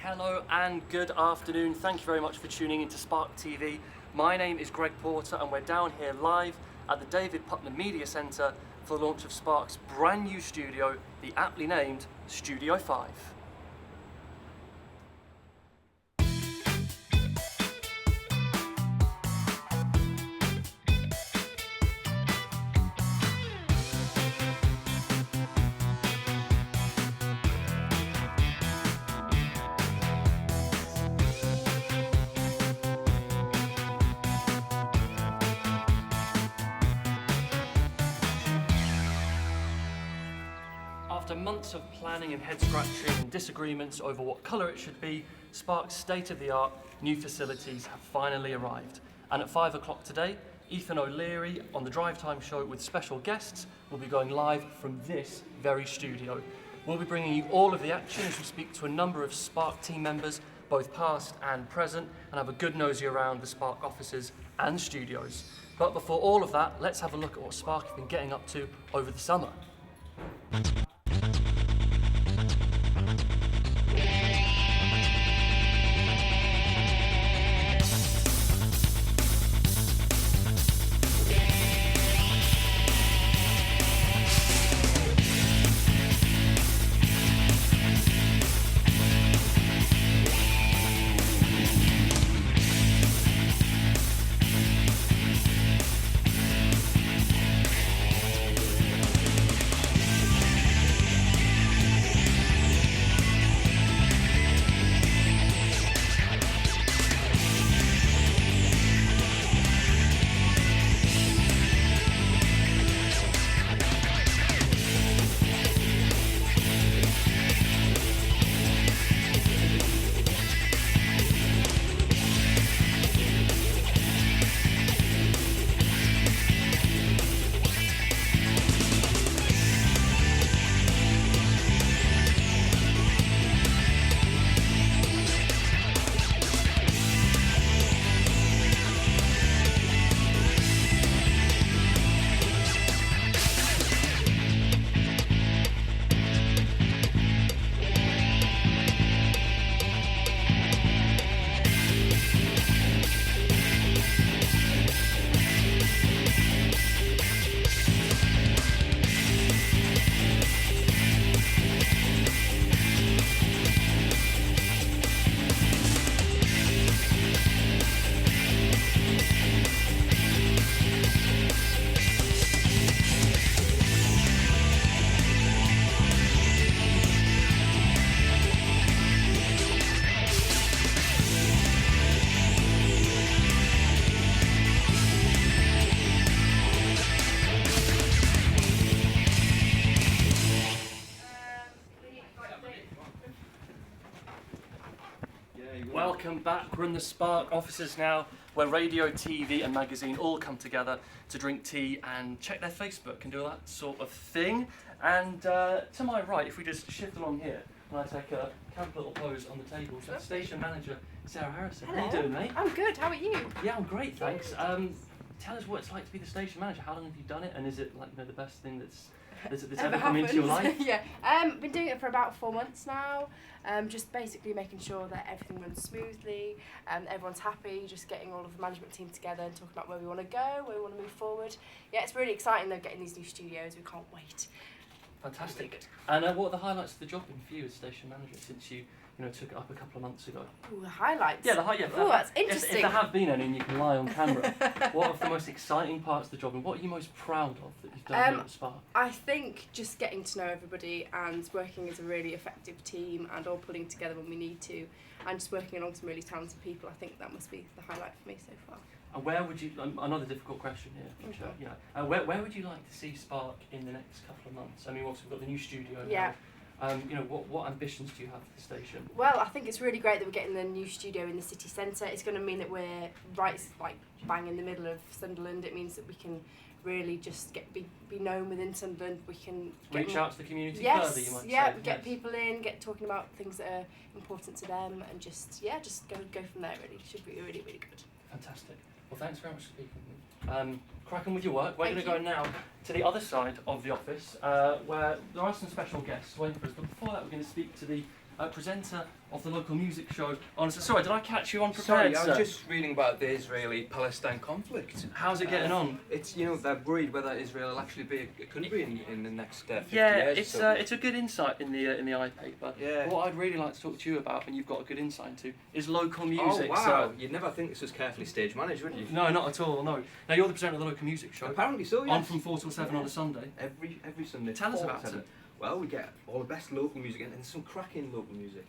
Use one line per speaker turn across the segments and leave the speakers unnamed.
Hello and good afternoon. Thank you very much for tuning into Spark TV. My name is Greg Porter and we're down here live at the David Putnam Media Centre for the launch of Spark's brand new studio, the aptly named Studio 5. After months of planning and head-scratching and disagreements over what colour it should be, Spark's state-of-the-art new facilities have finally arrived. And at 5 o'clock today, Ethan O'Leary on the Drive Time show with special guests will be going live from this very studio. We'll be bringing you all of the action as we speak to a number of Spark team members, both past and present, and have a good nosy around the Spark offices and studios. But before all of that, let's have a look at what Spark have been getting up to over the summer. Welcome back. We're in the Spark offices now, where radio, TV and magazine all come together to drink tea and check their Facebook and do all that sort of thing. And to my right, if we just shift along here, and I take a camp little pose on the table, so station manager Sarah Harrison.
Hello.
How you doing, mate?
I'm good, how are you?
Yeah, I'm great, thanks. Tell us what it's like to be the station manager. How long have you done it, and is it like the best thing that's ever come into your life?
Yeah, been doing it for about 4 months now. Just basically making sure that everything runs smoothly, everyone's happy, just getting all of the management team together and talking about where we want to go, where we want to move forward. Yeah, it's really exciting though, getting these new studios. We can't wait.
Fantastic. And what are the highlights of the job been for you as station manager since you took it up a couple of months ago?
Ooh, the highlights.
Yeah,
Ooh, that's interesting.
If there have been any and you can lie on camera, what are the most exciting parts of the job and what are you most proud of that you've done here at Spark?
I think just getting to know everybody and working as a really effective team and all pulling together when we need to and just working along some really talented people, I think that must be the highlight for me so far.
And where would you, another difficult question here, which, where would you like to see Spark in the next couple of months? I mean, obviously we've got the new studio now. What ambitions do you have for the station?
Well, I think it's really great that we're getting the new studio in the city centre. It's going to mean that we're right, like bang in the middle of Sunderland. It means that we can really just be known within Sunderland. We can
reach out to the community further, you might say.
Get people in, get talking about things that are important to them, and just go from there. Really, should be really, really good.
Fantastic. Well, thanks very much for speaking with me. Cracking with your work. We're going to go now to the other side of the office, where there are some special guests waiting for us. But before that, we're going to speak to the presenter of the local music show. Honestly, sorry, did I catch you unprepared?
Sorry, I
sir?
was just reading about the Israeli-Palestine conflict.
How's it getting on?
It's, they're worried whether Israel will actually be a country in the next 50
Yeah,
years.
it's a good insight in the I paper.
Yeah.
What I'd really like to talk to you about, and you've got a good insight into, is local music.
Oh, wow.
So,
You'd never think this was carefully stage managed, would you?
no, not at all. No. Now you're the presenter of the local music show.
Apparently so, yes.
On from 4 till 7 on a Sunday.
Every Sunday.
Tell us
4 to
about
7.
it.
Well, we get all the best local music and some cracking local music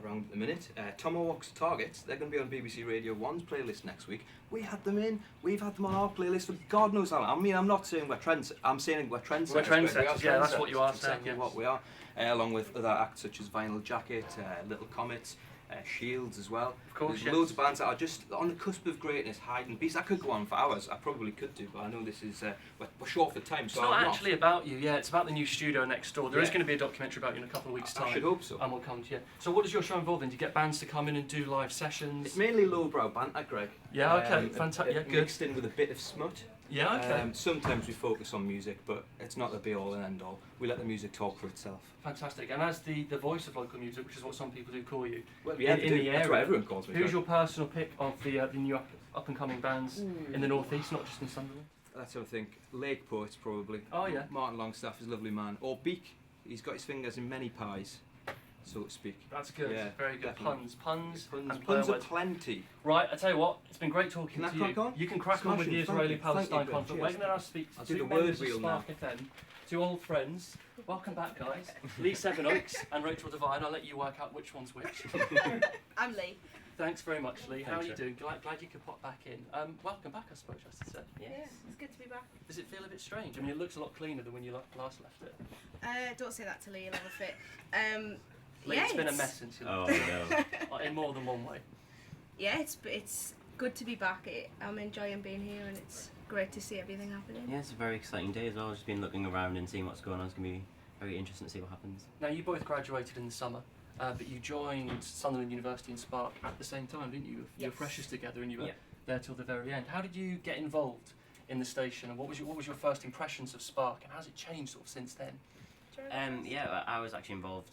around the minute. Tom O'Rourke's Targets, they're going to be on BBC Radio 1's playlist next week. We had them in, we've had them on our playlist for God knows how long. I mean, I'm not saying we're trends, I'm saying we're trendsetters.
We're trendsetters,
We are
yeah, that's what
trendsetters.
you are
That's
saying,
exactly
yes.
what we are, along with other acts such as Vinyl Jacket, Little Comets, Shields as well.
Of course,
There's
yes.
loads of bands that are just on the cusp of greatness, hiding beasts. I could go on for hours, I probably could do, but I know this is, we're short for time,
It's
so
not
I'm
actually about you, yeah, it's about the new studio next door. There is
Yeah.
going to be a documentary about you in a couple of weeks' time.
I should hope so.
And we'll come to you. So what does your show involve then? Do you get bands to come in and do live sessions?
It's mainly lowbrow banter, Greg.
Yeah, okay, fantastic, yeah, good.
Mixed in with a bit of smut.
Yeah, okay.
Sometimes we focus on music, but it's not the be-all and end-all. We let the music talk for itself.
Fantastic. And as the voice of local music, which is what some people do call you,
Well, yeah,
in the
that's what
area,
everyone calls me.
who's
Greg.
your personal pick of the new up and coming bands in the northeast, not just in Sunderland?
That's what I think. Lake Poets, probably.
Oh, yeah.
Martin Longstaff is a lovely man. Or Beak. He's got his fingers in many pies, so to speak.
That's good.
Yeah,
Very good.
definitely.
Puns and play
Puns are
words.
plenty.
Right, I tell you what, it's been great talking
Can I
to you.
crack on?
You can crack on with the
Smashing, thank you,
Israeli-Palestine
Greg,
conflict. We're
cheers.
going to now speak
I'll
to
do
two
the word
members of
wheel
Spark FM, two old friends. Welcome back, guys. Lee Sevenoaks and Rachel Devine. I'll let you work out which one's which.
I'm Lee.
Thanks very much, Lee. How are
Thanks,
you
sir.
doing? Glad you could pop back in. Welcome back, I suppose, I should say.
Yeah, it's good to be back.
Does it feel a bit strange? I mean, it looks a lot cleaner than when you last left it.
Don't say that to Lee, he'll have a fit.
Lee,
Yeah,
it's been a
it's-
mess since you
Oh
left.
no.
In more than one way.
Yeah, it's good to be back. I'm enjoying being here, and it's great to see everything happening.
Yeah, it's a very exciting day as well. I've just been looking around and seeing what's going on. It's going to be very interesting to see what happens.
Now, you both graduated in the summer, but you joined Sunderland University and Spark at the same time, didn't you? You were
Yes.
freshers together and you were
Yeah.
there till the very end. How did you get involved in the station, and what was your first impressions of Spark, and how's it changed sort of since then?
Yeah, I was actually involved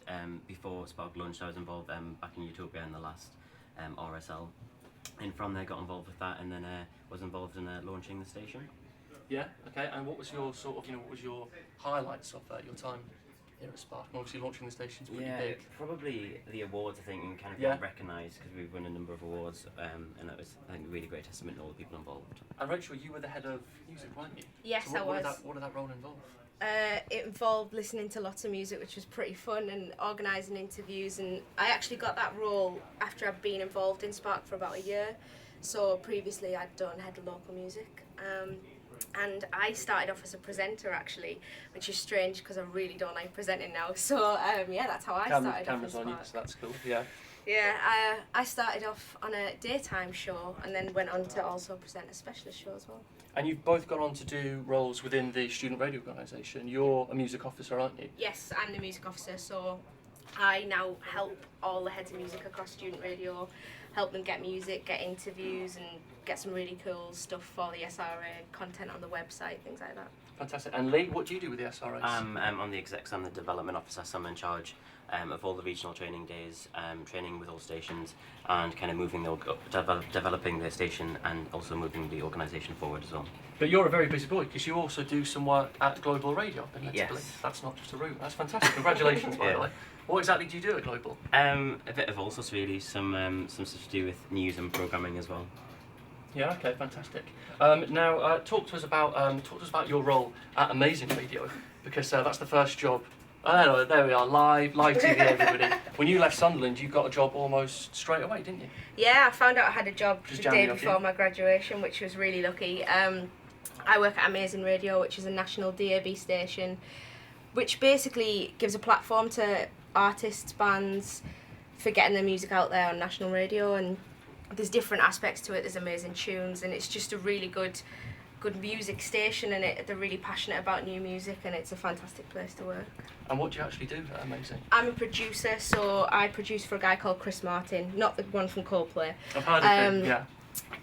before Spark launched. I was involved back in Utopia in the last RSL, and from there got involved with that, and then was involved in launching the station.
Yeah. Okay. And what was your sort of, what was your highlights of your time here at Spark? And obviously, launching the station's pretty
Yeah,
big.
probably the awards, I think, and kind of
Yeah.
got recognised because we've won a number of awards, and that was, I think, a really great testament to all the people involved.
And Rachel, you were the head of music, weren't you?
Yes,
So
I
what
was.
What did that role involve?
It involved listening to lots of music, which was pretty fun, and organising interviews. And I actually got that role after I'd been involved in Spark for about a year. So previously, I'd done head of local music. And I started off as a presenter actually, which is strange because I really don't like presenting now. So yeah, that's how I started off in
Cameras on you,
Spark.
so that's cool. Yeah.
Yeah, I started off on a daytime show and then went on to also present a specialist show as well.
And you've both gone on to do roles within the student radio organisation. You're a music officer, aren't you?
Yes, I'm the music officer, so I now help all the heads of music across student radio, help them get music, get interviews, and get some really cool stuff for the SRA, content on the website, things like that.
Fantastic. And Lee, what do you do with the SRAs?
I'm on the execs. I'm the development officer, so I'm in charge of all the regional training days, training with all stations, and kind of moving developing the station, and also moving the organisation forward as well.
But you're a very busy boy because you also do some work at Global Radio, I've been led to
Yes.
believe. That's not just a room. That's fantastic. Congratulations, by the
Yeah.
way. What exactly do you do at Global?
A bit of all sorts really. Some stuff to do with news and programming as well.
Yeah. Okay. Fantastic. Now, talk to us about your role at Amazing Radio, because that's the first job. Oh, there we are, live TV, everybody. When you left Sunderland, you got a job almost straight away, didn't you?
Yeah, I found out I had a job
Just
the
jamming
day
up,
before
yeah.
my graduation, which was really lucky. I work at Amazing Radio, which is a national DAB station, which basically gives a platform to artists, bands, for getting their music out there on national radio. And there's different aspects to it. There's amazing tunes, and it's just a really good music station, and they're really passionate about new music, and it's a fantastic place to work.
And what do you actually do at Amazing?
I'm a producer, so I produce for a guy called Chris Martin, not the one from Coldplay.
I've heard of him, yeah.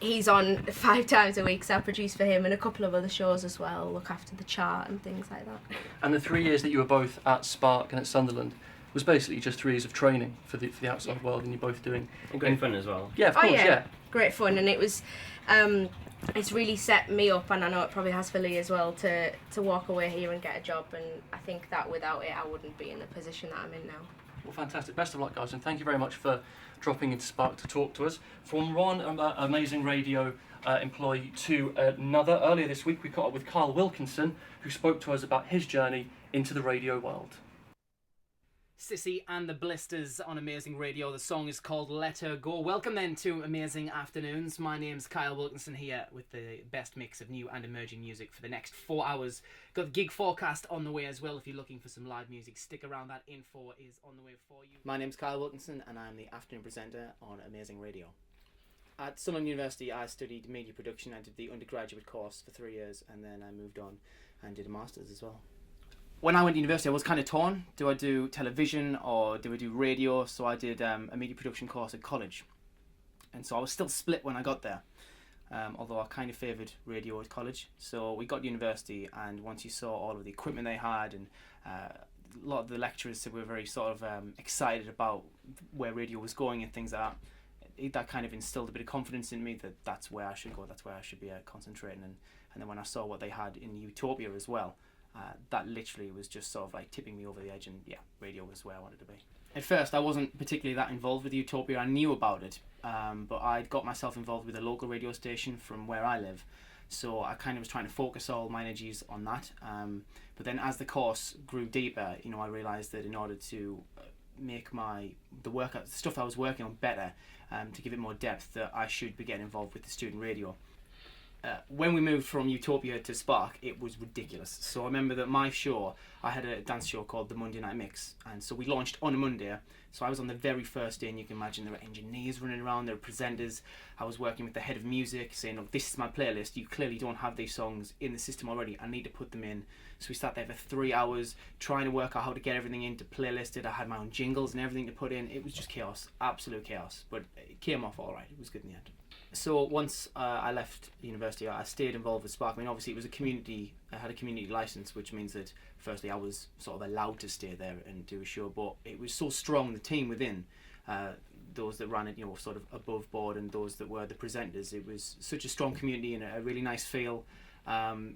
He's on 5 times a week, so I produce for him and a couple of other shows as well, look after the chart and things like that.
And the 3 years that you were both at Spark and at Sunderland, was basically just 3 years of training for the outside world, and you're both doing.
And great fun as well.
Yeah, of course, yeah.
Great fun, and it was. It's really set me up, and I know it probably has for Lee as well, to walk away here and get a job, and I think that without it I wouldn't be in the position that I'm in now.
Well, fantastic. Best of luck, guys, and thank you very much for dropping into Spark to talk to us. From one amazing radio employee to another, earlier this week we caught up with Kyle Wilkinson, who spoke to us about his journey into the radio world.
Sissy and the Blisters on Amazing Radio. The song is called Let Her Go. Welcome then to Amazing Afternoons. My name's Kyle Wilkinson here with the best mix of new and emerging music for the next 4 hours. Got the gig forecast on the way as well. If you're looking for some live music, stick around. That info is on the way for you. My name's Kyle Wilkinson and I'm the afternoon presenter on Amazing Radio. At Sunderland University I studied media production. I did the undergraduate course for 3 years and then I moved on and did a master's as well. When I went to university, I was kind of torn. Do I do television or do I do radio? So I did a media production course at college. And so I was still split when I got there, although I kind of favoured radio at college. So we got to university, and once you saw all of the equipment they had, and a lot of the lecturers were very sort of excited about where radio was going and things like that, that kind of instilled a bit of confidence in me that that's where I should go, that's where I should be concentrating. And then when I saw what they had in Utopia as well, that literally was just sort of like tipping me over the edge, and yeah, radio was where I wanted to be. At first I wasn't particularly that involved with Utopia. I knew about it, but I'd got myself involved with a local radio station from where I live, so I kind of was trying to focus all my energies on that. But then as the course grew deeper, I realised that in order to make the stuff I was working on better, to give it more depth, that I should be getting involved with the student radio. When we moved from Utopia to Spark, it was ridiculous. So I remember that my show, I had a dance show called the Monday Night Mix, and so we launched on a Monday. So I was on the very first day, and you can imagine there were engineers running around, there were presenters. I was working with the head of music, saying, look, this is my playlist, you clearly don't have these songs in the system already, I need to put them in. So we sat there for 3 hours trying to work out how to get everything into playlisted. I had my own jingles and everything to put in. It was just chaos, absolute chaos, but it came off all right. It was good in the end. So once I left university, I stayed involved with Spark. I mean, obviously it was I had a community license, which means that firstly I was sort of allowed to stay there and do a show, but it was so strong, the team within, those that ran it, sort of above board, and those that were the presenters. It was such a strong community and a really nice feel.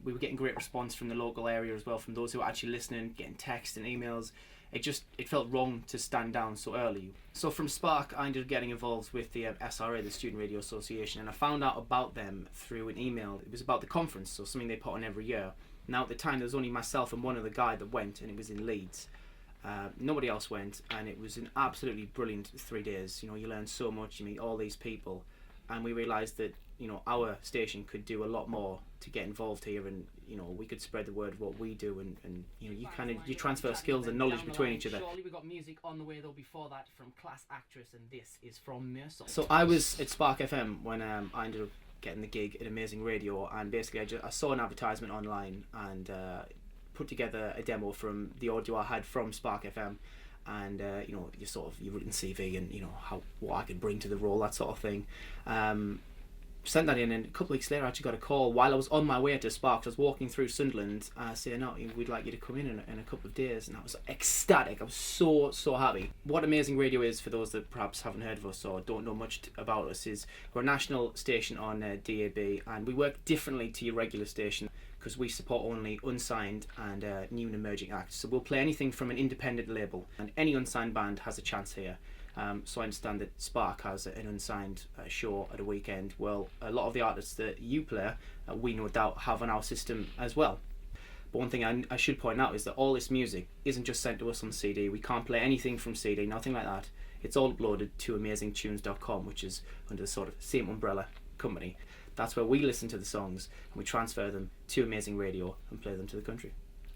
We were getting great response from the local area as well, from those who were actually listening, getting texts and emails. It felt wrong to stand down so early. So from Spark, I ended up getting involved with the SRA, the Student Radio Association, and I found out about them through an email. It was about the conference, so something they put on every year. Now at the time there was only myself and one other guy that went, and it was in Leeds. Nobody else went, and it was an absolutely brilliant 3 days. You learn so much, you meet all these people, and we realised that our station could do a lot more to get involved here, and we could spread the word of what we do, and you transfer skills and knowledge between each other. Surely we got music on the way though before that from Class Actress, and this is from Mersal. So I was at Spark FM when I ended up getting the gig at Amazing Radio, and basically I saw an advertisement online and put together a demo from the audio I had from Spark FM, and your written CV and what I could bring to the role, that sort of thing. Sent that in, and a couple of weeks later I actually got a call while I was on my way to Spark. I was walking through Sunderland, saying, "No, we'd like you to come in a couple of days," and I was ecstatic. I was so happy. What Amazing Radio is, for those that perhaps haven't heard of us or don't know much about us, is we're a national station on DAB, and we work differently to your regular station because we support only unsigned and new and emerging acts. So we'll play anything from an independent label, and any unsigned band has a chance here. So I understand that Spark has an unsigned show at a weekend. Well, a lot of the artists that you play, we no doubt have on our system as well. But one thing I should point out is that all this music isn't just sent to us on CD. We can't play anything from CD, nothing like that. It's all uploaded to amazingtunes.com, which is under the sort of same umbrella company. That's where we listen to the songs and we transfer them to Amazing Radio and play them to the country.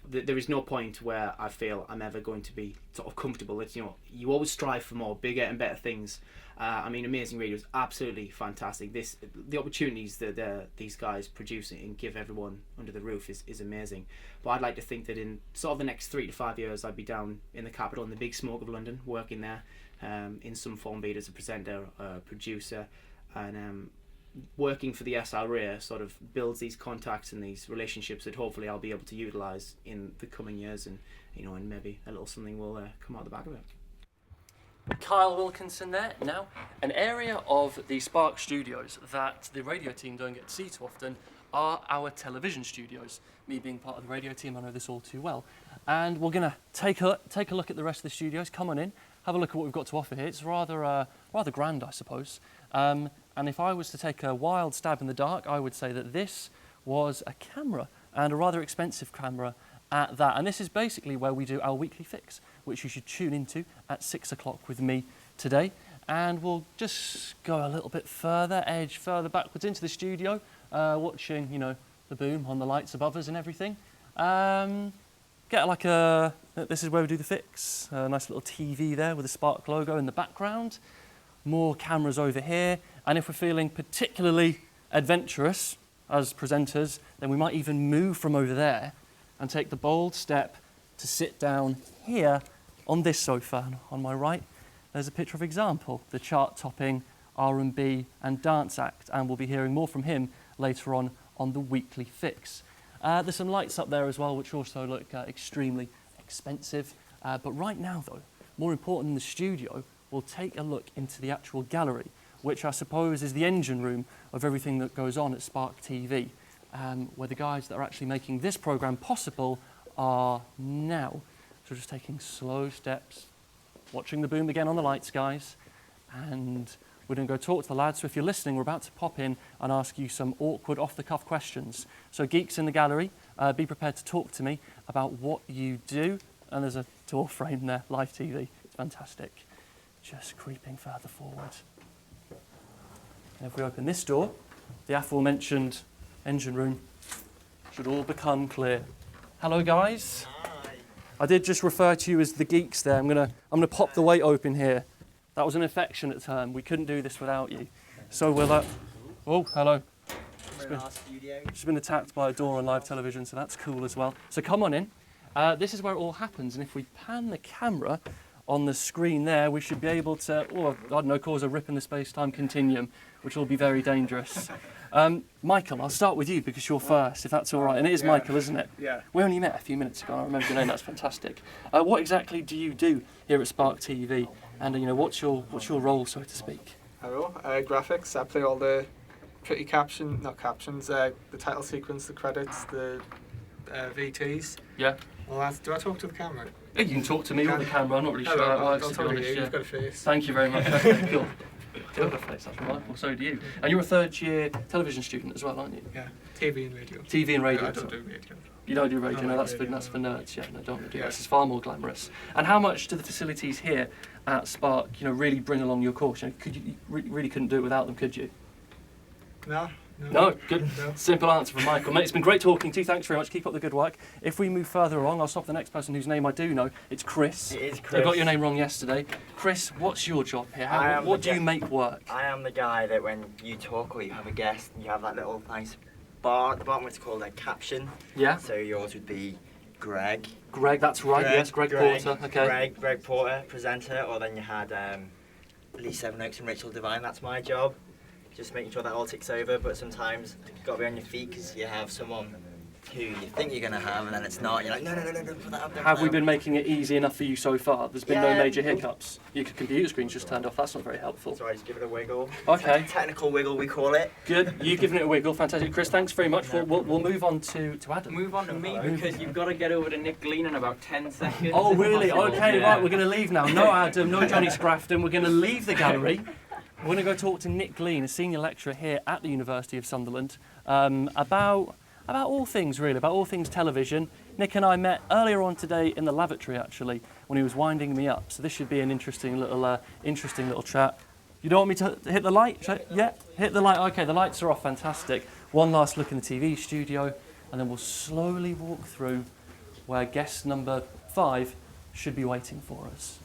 There is no point where I feel I'm ever going to be sort of comfortable. It's, you always strive for more, bigger and better things. Amazing Radio is absolutely fantastic. The opportunities that these guys produce and give everyone under the roof is amazing. But I'd like to think that in sort of the next 3 to 5 years, I'd be down in the capital, in the big smoke of London, working there in some form, be it as a presenter, producer, and working for the SRA sort of builds these contacts and these relationships that hopefully I'll be able to utilise in the coming years and and maybe a little something will come out the back of it.
Kyle Wilkinson there. Now, an area of the Spark studios that the radio team don't get to see too often are our television studios. Me being part of the radio team, I know this all too well. And we're going to take a look at the rest of the studios. Come on in, have a look at what we've got to offer here. It's rather grand, I suppose. And if I was to take a wild stab in the dark, I would say that this was a camera, and a rather expensive camera at that. And this is basically where we do our weekly fix, which you should tune into at 6 o'clock with me today. And we'll just go a little bit further, edge further backwards into the studio, watching, the boom on the lights above us and everything. Get like this is where we do the fix. A nice little TV there with the Spark logo in the background. More cameras over here. And if we're feeling particularly adventurous as presenters, then we might even move from over there and take the bold step to sit down here on this sofa. And on my right, there's a picture of Example, the chart-topping R&B and dance act, and we'll be hearing more from him later on the weekly fix. There's some lights up there as well, which also look extremely expensive. But right now, though, more important than the studio, we'll take a look into the actual gallery, which I suppose is the engine room of everything that goes on at Spark TV, where the guys that are actually making this programme possible are now. So just taking slow steps, watching the boom again on the lights, guys, and we're going to go talk to the lads. So if you're listening, we're about to pop in and ask you some awkward, off-the-cuff questions. So geeks in the gallery, be prepared to talk to me about what you do. And there's a door frame there, live TV. It's fantastic. Just creeping further forward. And if we open this door, the aforementioned engine room should all become clear. Hello, guys.
Hi.
I did just refer to you as the geeks there. I'm gonna pop the weight open here. That was an affectionate term. We couldn't do this without you. So we'll oh, hello. Just been attacked by a door on live television, so that's cool as well. So come on in. This is where it all happens, and if we pan the camera on the screen there, we should be able to, cause a rip in the space-time continuum, which will be very dangerous. Michael, I'll start with you because you're first, if that's all right. And it is Michael, isn't it?
Yeah.
We only met a few minutes ago. I remember your name. That's fantastic. What exactly do you do here at Spark TV? And what's your role, so to speak?
Hello. Graphics. I play all the pretty the title sequence, the credits, the VTs.
Yeah.
Well, do I talk to the camera?
You can talk to me or the camera. I'm not really sure
Hello,
how it
I'll
works, to be
talk to
honest.
you.
Yeah.
You've got a face.
Thank you very much. Okay, cool. Do have a face, that's remarkable. So do you. And you're a third-year television student as well, aren't you?
Yeah. TV and radio.
TV and radio.
I don't do radio.
You don't do radio,
I
no,
like
that's
radio.
for nerds, yeah, no, don't do
Yeah.
that. This is far more glamorous. And how much do the facilities here at Spark, really bring along your course? Could you really couldn't do it without them, could you?
No.
No, good.
No.
Simple answer from Michael. Mate, it's been great talking to you. Thanks very much. Keep up the good work. If we move further along, I'll stop the next person whose name I do know. It's Chris.
It is
I
Chris.
got your name wrong yesterday. Chris, what's your job here? What do you make work?
I am the guy that when you talk or you have a guest, you have that little nice bar at the bottom, it's called a caption.
Yeah?
So yours would be Greg.
Greg, that's right. Yes, Greg Porter. Okay.
Greg Porter, presenter. Or then you had Lee Sevenoaks and Rachel Devine. That's my job. Just making sure that all ticks over, but sometimes you've got to be on your feet because you have someone who you think you're going to have and then it's not. You're like, no, put that up there.
Have we been making it easy enough for you so far? There's been no
Yeah.
major hiccups. Your computer screen's just turned off. That's not very helpful.
So I just give it a wiggle.
Okay.
Technical wiggle, we call it.
Good. You've given it a wiggle. Fantastic. Chris, thanks very much. We'll move on to Adam.
Move on to me because you've got to get over to Nick Glean in about 10 seconds.
Oh,
if
really?
possible.
Okay,
Yeah.
right. We're going to leave now. No Adam, no Johnny Scrafton. We're going to leave the gallery. We're going to go talk to Nick Glean, a senior lecturer here at the University of Sunderland, about all things, really, about all things television. Nick and I met earlier on today in the lavatory, actually, when he was winding me up. So this should be an interesting little chat. You don't want me to hit the light? Yeah, hit the light. Okay, the lights are off. Fantastic. One last look in the TV studio, and then we'll slowly walk through where guest number 5 should be waiting for us.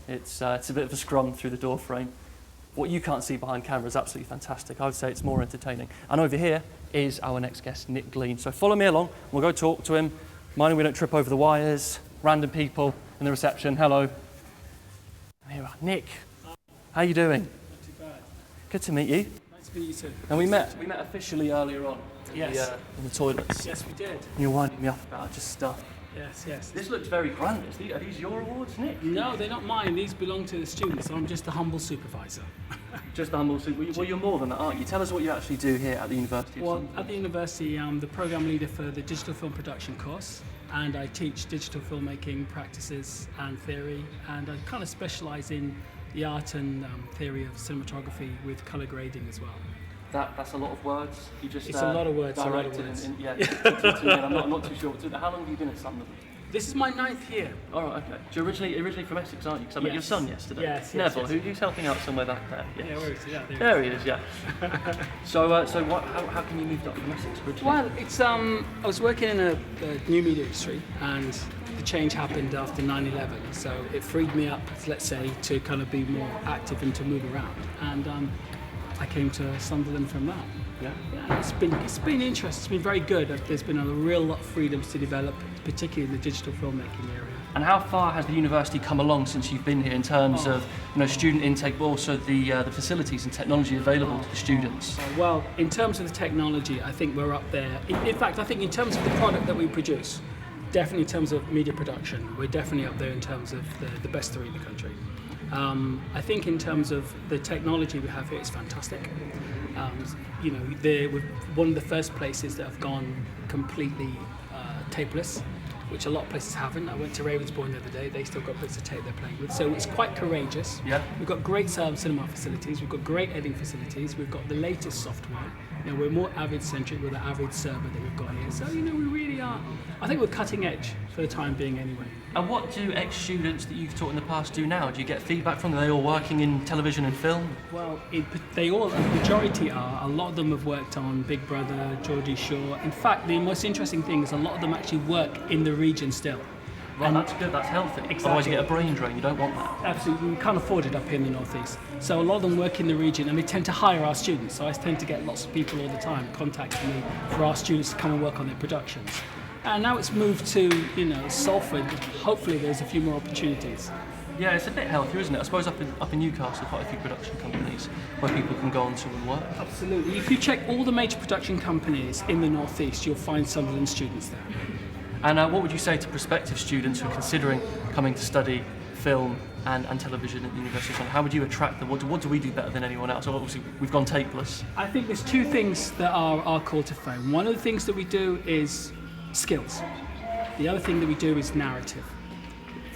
It's a bit of a scrum through the door frame. What you can't see behind camera is absolutely fantastic. I would say it's more entertaining. And over here is our next guest, Nick Glean. So follow me along. We'll go talk to him. Minding we don't trip over the wires. Random people in the reception. Hello. And here we are. Nick, how you doing?
Not too bad.
Good to meet you.
Nice to meet you too.
And we met officially earlier on.
Yes.
In the toilets.
Yes, we did.
And you're winding me up about just stuff.
Yes.
This looks very grand. Are these your awards, Nick?
No, they're not mine. These belong to the students. I'm just a humble supervisor.
Just a humble well, you're more than that, aren't you? Tell us what you actually do here at the University of
Well,
Sunderland.
at the university, I'm the program leader for the digital film production course, and I teach digital filmmaking practices and theory, and I kind of specialise in the art and theory of cinematography with colour grading as well.
That's a lot of words. You just
It's a lot of words,
directed I'm not too sure. How long have you been at Sunderland?
This is my 9th year.
All right, okay. So you're originally from Essex, aren't you? Because I met your
Yes.
son yesterday.
Yes,
Neville,
yes.
who's helping out somewhere back there?
Yeah, where is he? Yeah,
There he is, yeah. How come you moved up from Essex originally?
Well, it's I was working in a new media industry, and the change happened after 9/11. So it freed me up, let's say, to kind of be more active and to move around. And I came to Sunderland from that.
Yeah.
It's been interesting. It's been very good. There's been a real lot of freedoms to develop, particularly in the digital filmmaking area.
And how far has the university come along since you've been here in terms of student intake, but also the facilities and technology available to the students?
Well, in terms of the technology, I think we're up there. In fact, I think in terms of the product that we produce, definitely in terms of media production, we're definitely up there in terms of the best three in the country. I think in terms of the technology we have here, it's fantastic. We're one of the first places that have gone completely tapeless, which a lot of places haven't. I went to Ravensbourne the other day, they still got bits of tape they're playing with. So it's quite courageous.
Yeah.
We've got great cinema facilities, we've got great editing facilities, we've got the latest software. We're more Avid-centric with the Avid server that we've got here. So, we really are. I think we're cutting edge for the time being anyway.
And what do ex-students that you've taught in the past do now? Do you get feedback from them? Are they all working in television and film?
Well, the majority are. A lot of them have worked on Big Brother, Geordie Shore. In fact, the most interesting thing is a lot of them actually work in the region still.
Well, that's good, that's healthy.
Exactly.
Otherwise you get a brain drain, you don't want that.
Absolutely, we can't afford it up here in the northeast. So a lot of them work in the region, and they tend to hire our students. So I tend to get lots of people all the time contacting me for our students to come and work on their productions. And now it's moved to, Salford. Hopefully there's a few more opportunities.
Yeah, it's a bit healthier, isn't it? I suppose up in Newcastle, quite a few production companies where people can go on to and work.
Absolutely. If you check all the major production companies in the northeast, you'll find Sunderland students there.
And what would you say to prospective students who are considering coming to study film and television at the University of Sunderland? How would you attract them? What do we do better than anyone else? Obviously, we've gone tapeless.
I think there's two things that are our call to fame. One of the things that we do is skills. The other thing that we do is narrative.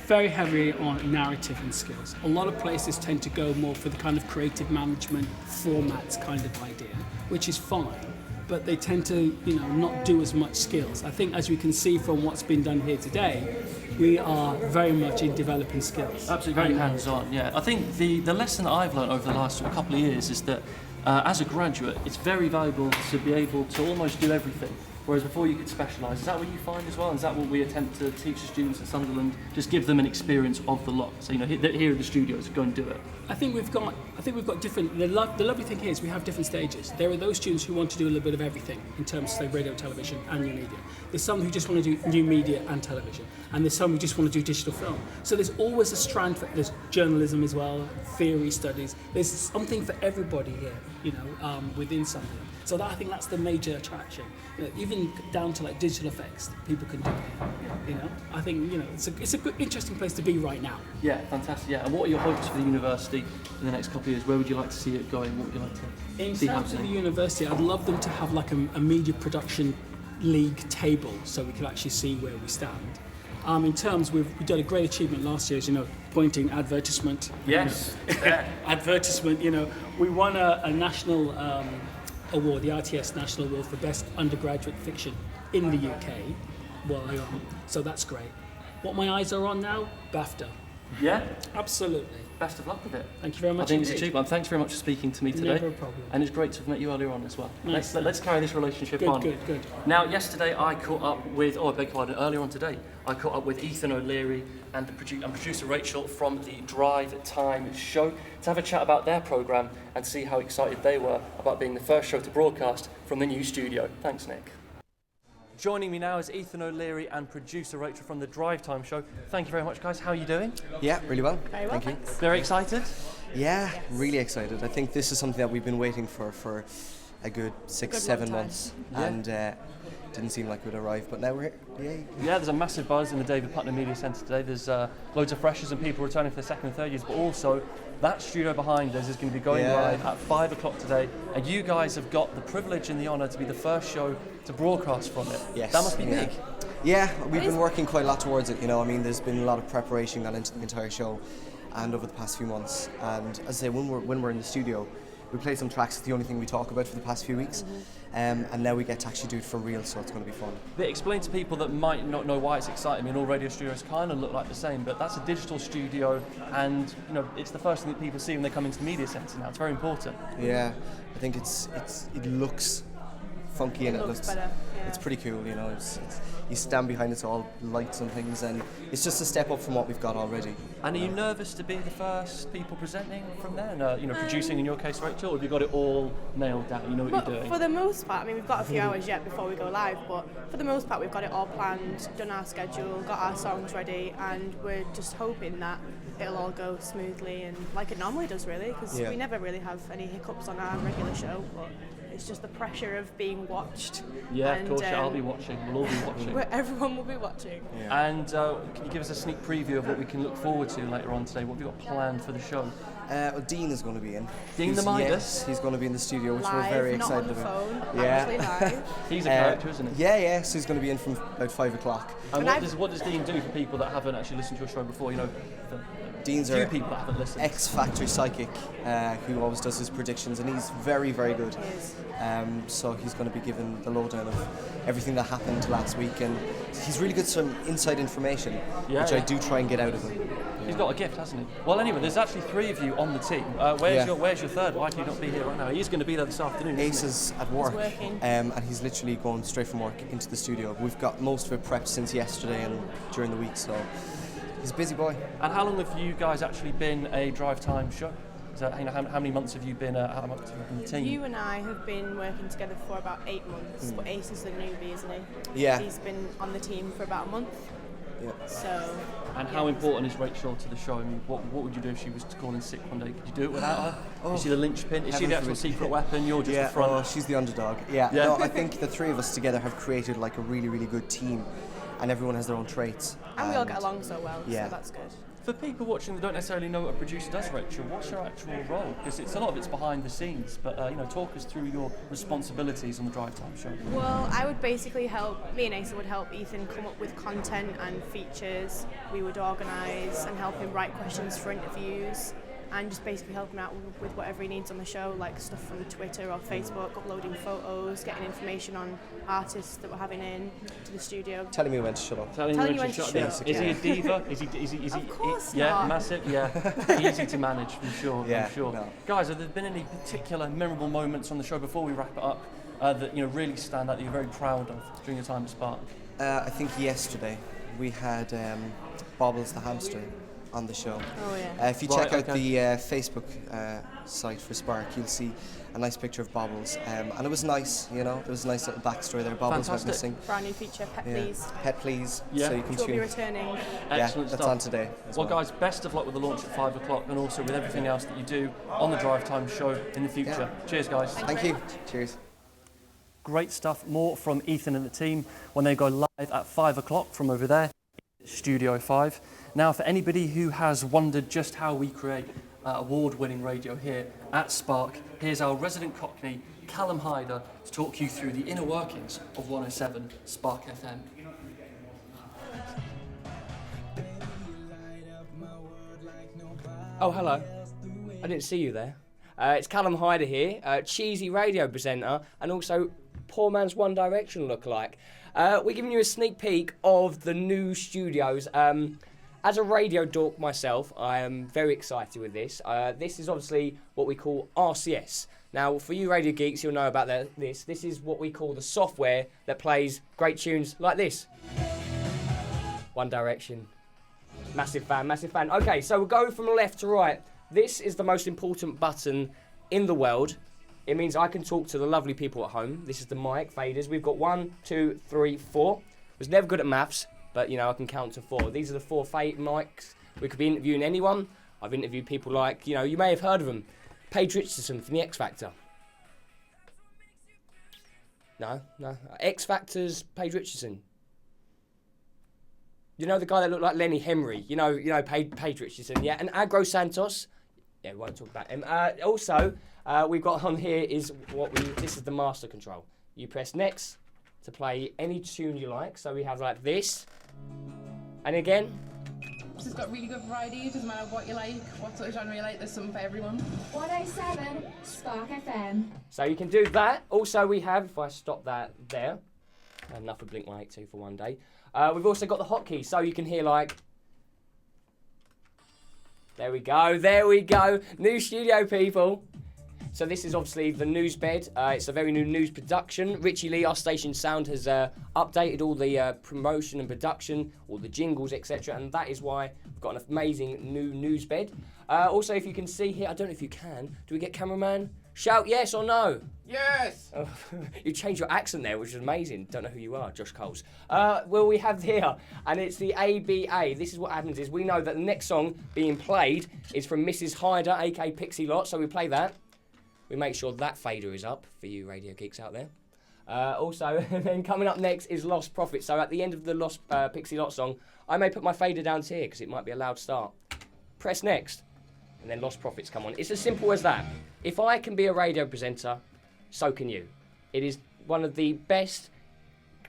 Very heavily on narrative and skills. A lot of places tend to go more for the kind of creative management formats kind of idea, which is fine. But they tend to, not do as much skills. I think, as we can see from what's been done here today, we are very much in developing skills.
Absolutely, very hands-on, yeah. I think the lesson that I've learned over the last couple of years is that as a graduate, it's very valuable to be able to almost do everything. Whereas before you could specialise. Is that what you find as well? And is that what we attempt to teach the students at Sunderland? Just give them an experience of the lot. So here are the studios, go and do it.
I think we've got different. The lovely thing here is we have different stages. There are those students who want to do a little bit of everything in terms of, say, radio, television, and new media. There's some who just want to do new media and television, and there's some who just want to do digital film. So there's always a strand for. There's journalism as well, theory studies. There's something for everybody here, within Sunderland. So I think that's the major attraction. Even down to like digital effects, people can do it. I think it's a good, interesting place to be right now.
Yeah, fantastic. Yeah, and what are your hopes for the university in the next couple of years? Where would you like to see it going? What would you like to
in
see
terms of the
happening?
university, I'd love them to have like a media production league table so we can actually see where we stand. In terms, we've done a great achievement last year, as pointing advertisement.
Yes.
Advertisement. We won a national award, the RTS National Award for Best Undergraduate Fiction in the UK. So that's great. What my eyes are on now, BAFTA.
Yeah?
Absolutely.
Best of luck with it.
Thank you very much.
I think it's
indeed.
achievement. Thanks very much for speaking to me today.
Never a problem.
And it's great to have met you earlier on as well.
Nice.
Let's carry this relationship on.
Good.
Now, yesterday I caught up with, earlier on today, I caught up with Ethan O'Leary and producer Rachel from the Drive Time show to have a chat about their programme and see how excited they were about being the first show to broadcast from the new studio. Thanks, Nick. Joining me now is Ethan O'Leary and producer Rachel from the Drive Time show. Thank you very much, guys. How are you doing?
Yeah, really well.
Very well,
Thank you.
thanks.
Very excited?
Yeah, really excited. I think this is something that we've been waiting for a good 6-7 months.
Yeah.
And didn't seem like we'd arrive, but now we're here. Yay.
Yeah, there's a massive buzz in the David Putnam Media Centre today. There's loads of freshers and people returning for their second and third years, but also that studio behind us is going to be going live at 5 o'clock today, and you guys have got the privilege and the honour to be the first show to broadcast from it.
Yes.
That must be big.
Yeah, we've been working quite a lot towards it, you know. I mean, there's been a lot of preparation gone into the entire show and over the past few months. And as I say, when we're in the studio, we play some tracks, it's the only thing we talk about for the past few weeks. And now we get to actually do it for real, so it's going to be fun.
But explain to people that might not know why it's exciting. I mean, all radio studios kind of look like the same, but that's a digital studio, and you know, it's the first thing that people see when they come into the media centre now. It's very important.
Yeah, I think it looks funky and it looks
better. Yeah.
It's pretty cool, you know. It's you stand behind it's all lights and things, and it's just a step up from what we've got already.
And are you nervous to be the first people presenting from there, and you know, producing in your case, Rachel? Or have you got it all nailed down? You know what you're doing.
For the most part, I mean, we've got a few hours yet before we go live, but for the most part, we've got it all planned, done our schedule, got our songs ready, and we're just hoping that it'll all go smoothly and like it normally does, really, because we never really have any hiccups on our regular show. But it's just the pressure of being watched.
Yeah,
and,
of course, I'll be watching. We'll all be watching.
Everyone will be watching.
Yeah. And can you give us a sneak preview of what we can look forward to later on today? What have you got planned for the show?
Well, Dean is going to be in.
Dean the Midas?
Yes, he's going to be in the studio, which
Live,
we're very
not
excited
on the
about.
phone, actually live.
He's a character, isn't he?
Yeah, so he's going to be in from about 5 o'clock.
And what does Dean do for people that haven't actually listened to your show before? You know,
Dean's
few people that haven't listened.
X-Factor psychic who always does his predictions, and he's very, very good. So he's going to be given the lowdown of everything that happened last week, and he's really good at some inside information, which I do try and get out of him.
He's got a gift, hasn't he? Well, anyway, there's actually 3 of you on the team. Where's your third? Why can you not be here right now? He's going to be there this afternoon.
Ace is at work,
He's working.
and he's literally going straight from work into the studio. We've got most of it prepped since yesterday and during the week, so he's a busy boy.
And how long have you guys actually been a drive time show? Is that, you know, how many months have you been in the team?
You and I have been working together for about 8 months, but Ace is the newbie, isn't he?
Yeah.
He's been on the team for about a month.
Yeah.
So.
And how important is Rachel to the show? I mean, what would you do if she was to call in sick one day? Could you do it without her? Is she the linchpin? Is she the actual secret weapon? You're just the front.
Oh, she's the underdog. Yeah. No, I think the 3 of us together have created like a really, really good team, and everyone has their own traits.
And we all get along so well,
yeah.
so that's good.
For people watching that don't necessarily know what a producer does, Rachel, what's your actual role? Because it's a lot of it's behind the scenes, but you know, talk us through your responsibilities on the Drive Time show.
Well, I would basically help, me and Asa would help Ethan come up with content and features. We would organise and help him write questions for interviews, and just basically help him out with whatever he needs on the show, like stuff from Twitter or Facebook, uploading photos, getting information on artists that we're having in to the studio.
Telling me when to shut up.
Telling you when to shut up. Is he a diva? Is he?
Of course
yeah,
not.
massive. Yeah, easy to manage, I'm sure.
Yeah,
I'm sure.
no.
Guys, have there been any particular memorable moments on the show before we wrap it up that you know really stand out that you're very proud of during your time at Spark?
I think yesterday we had Bobbles the hamster on the show.
Oh yeah.
If you check out the Facebook site for Spark, you'll see a nice picture of Bobbles, and it was nice, you know, there was a nice little backstory there. Bobbles went missing.
Brand new feature, Pet Please.
Pet Please,
Yeah.
so you can
Which will be
tune.
returning.
Excellent
that's
stuff.
on today as
well, guys, best of luck with the launch at 5 o'clock and also with everything else that you do on the Drive Time show in the future. Cheers, guys.
Thank you. Cheers.
Great stuff. More from Ethan and the team when they go live at 5 o'clock from over there, Studio 5. Now, for anybody who has wondered just how we create award-winning radio here at Spark, here's our resident Cockney, Callum Hyder, to talk you through the inner workings of 107 Spark FM.
Oh, hello. I didn't see you there. It's Callum Hyder here, cheesy radio presenter, and also poor man's One Direction lookalike. We're giving you a sneak peek of the new studios. As a radio dork myself, I am very excited with this. This is obviously what we call RCS. Now, for you radio geeks, you'll know about this. This is what we call the software that plays great tunes like this. One Direction. Massive fan, massive fan. Okay, so we'll go from left to right. This is the most important button in the world. It means I can talk to the lovely people at home. This is the mic, faders. We've got 1, 2, 3, 4. Was never good at maths, but you know, I can count to 4. These are the 4 mics. We could be interviewing anyone. I've interviewed people like, you know, you may have heard of them. Paige Richardson from the X Factor. No. X Factor's Paige Richardson. You know the guy that looked like Lenny Henry. You know Paige Richardson. Yeah, and Agro Santos. Yeah, we won't talk about him. Also, we've got on here is this is the master control. You press next to play any tune you like. So we have like this, and again.
It's got really good variety. It doesn't matter what you like, what sort of genre you like. There's something for everyone.
107 Spark FM.
So you can do that. Also, we have, if I stop that there, enough of Blink 182 for one day. We've also got the hotkey, so you can hear like. There we go. New studio, people. So this is obviously the news bed. It's a very new news production. Richie Lee, our station sound, has updated all the promotion and production, all the jingles, etc. And that is why we've got an amazing new news bed. Also, if you can see here, I don't know if you can. Do we get cameraman? Shout yes or no.
Yes!
Oh, you changed your accent there, which is amazing. Don't know who you are, Josh Coles. Well, we have here, and it's the ABA. This is what happens is we know that the next song being played is from Mrs. Hyder, aka Pixie Lot, so we play that. We make sure that fader is up for you radio geeks out there. Also, then coming up next is Lost Profit. So at the end of the Lost Pixie Lot song, I may put my fader down to here because it might be a loud start. Press next, and then Lost Profits come on. It's as simple as that. If I can be a radio presenter, so can you. It is one of the best,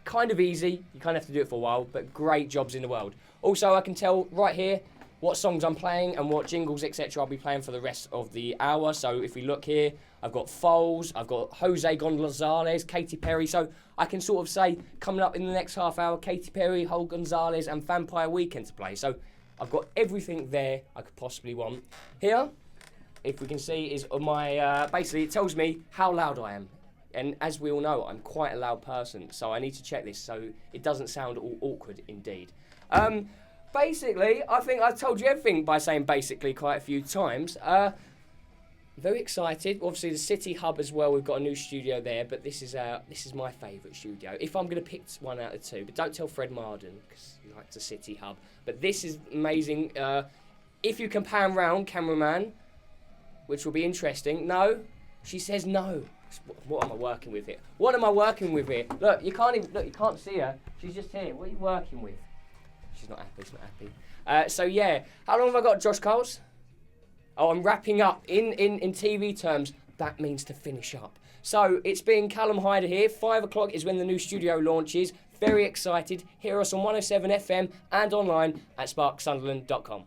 kind of easy, you kind of have to do it for a while, but great jobs in the world. Also, I can tell right here what songs I'm playing and what jingles, etc. I'll be playing for the rest of the hour. So if we look here, I've got Foles, I've got Jose Gonzalez, Katy Perry. So I can sort of say, coming up in the next half hour, Katy Perry, Hol Gonzalez and Vampire Weekend to play. So I've got everything there I could possibly want. Here, if we can see, is my, basically it tells me how loud I am. And as we all know, I'm quite a loud person. So I need to check this so it doesn't sound all awkward indeed. Basically, I think I've told you everything by saying basically quite a few times. Very excited. Obviously, the City Hub as well. We've got a new studio there, but this is my favourite studio. If I'm going to pick one out of two, but don't tell Fred Marden because he likes the City Hub. But this is amazing. If you can pan round, cameraman, which will be interesting. No, she says no. What am I working with here? What am I working with here? Look, you can't see her. She's just here. What are you working with? She's not happy, she's not happy. So yeah, how long have I got, Josh Coles? Oh, I'm wrapping up. In TV terms, that means to finish up. So it's been Callum Hyder here. 5 o'clock is when the new studio launches. Very excited. Hear us on 107 FM and online at sparksunderland.com.